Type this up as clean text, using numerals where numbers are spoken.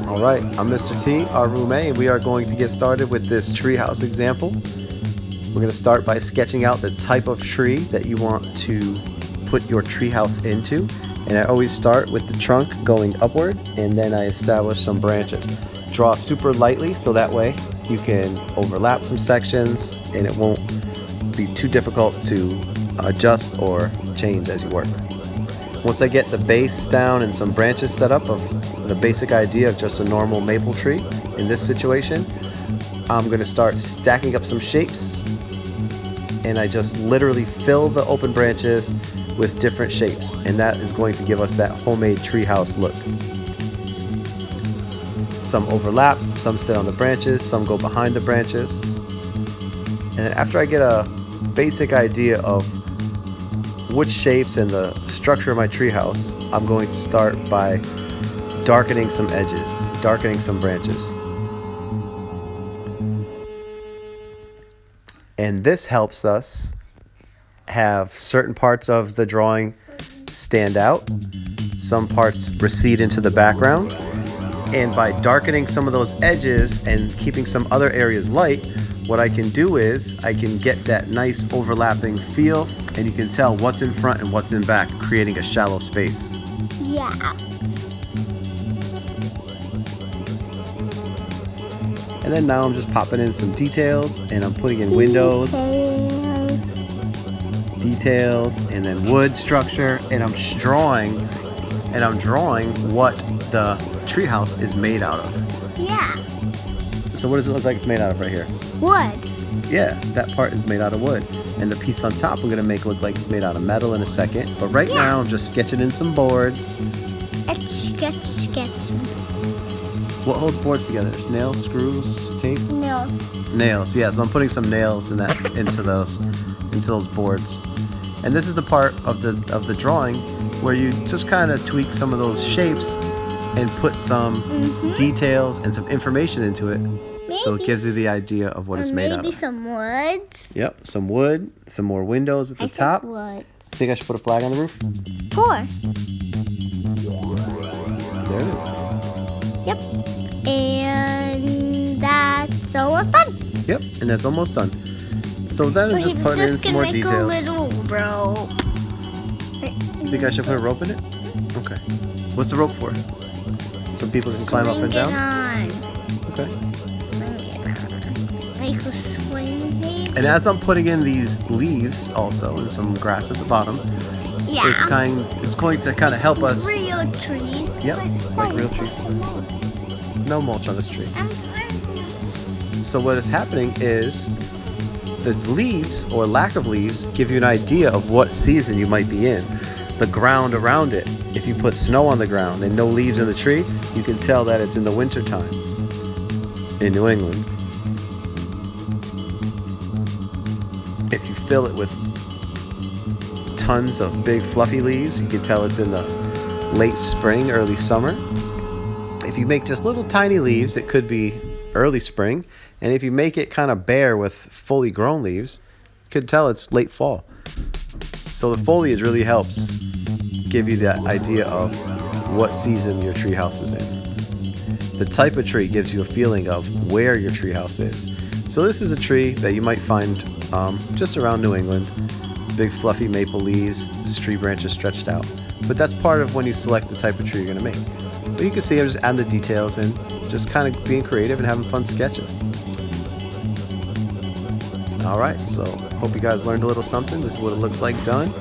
Alright, I'm Mr. T, our roommate, and we are going to get started with this treehouse example. We're going to start by sketching out the type of tree that you want to put your treehouse into. And I always start with the trunk going upward, and then I establish some branches. Draw super lightly so that way you can overlap some sections and it won't be too difficult to adjust or change as you work. Once I get the base down and some branches set up of the basic idea of just a normal maple tree in this situation, I'm going to start stacking up some shapes, and I just literally fill the open branches with different shapes, and that is going to give us that homemade treehouse look. Some overlap, some sit on the branches, some go behind the branches. And then after I get a basic idea of which shapes and the structure of my treehouse, I'm going to start by darkening some edges, darkening some branches. And this helps us have certain parts of the drawing stand out, some parts recede into the background, and by darkening some of those edges and keeping some other areas light, what I can do is I can get that nice overlapping feel, and you can tell what's in front and what's in back, creating a shallow space. Yeah. And then now I'm just popping in some details, and I'm putting in windows, details, and then wood structure, and I'm drawing what the treehouse is made out of. Yeah. So what does it look like it's made out of right here? Wood. Yeah, that part is made out of wood. And the piece on top I'm going to make look like it's made out of metal in a second. But right now I'm just sketching in some boards. Sketch. What holds boards together? Nails, screws, tape? Nails. Nails, yeah. So I'm putting some nails into those boards. And this is the part of the drawing where you just kind of tweak some of those shapes and put some details and some information into it. So it gives you the idea of what it's made out of. Maybe some wood. Yep, some wood, some more windows at the top. Wood. Think I should put a flag on the roof? 4. There it is. Yep. And that's almost done. Yep, and that's almost done. So then I'm just putting in some more details. A little rope. Think I should put a rope in it? Okay. What's the rope for? So people can climb up and down? Okay. Like a swing. And as I'm putting in these leaves also, and some grass at the bottom, it's going to kind of help us. Real trees. Yep, like real trees. No mulch on this tree. So what is happening is the leaves, or lack of leaves, give you an idea of what season you might be in. The ground around it. If you put snow on the ground and no leaves in the tree, you can tell that it's in the winter time in New England. If you fill it with tons of big fluffy leaves, you can tell it's in the late spring, early summer. If you make just little tiny leaves, it could be early spring. And if you make it kind of bare with fully grown leaves, you could tell it's late fall. So the foliage really helps give you that idea of what season your treehouse is in. The type of tree gives you a feeling of where your treehouse is. So this is a tree that you might find just around New England. Big fluffy maple leaves, this tree branches stretched out. But that's part of when you select the type of tree you're going to make. But you can see I'm just adding the details and just kind of being creative and having fun sketching. Alright, so hope you guys learned a little something. This is what it looks like done.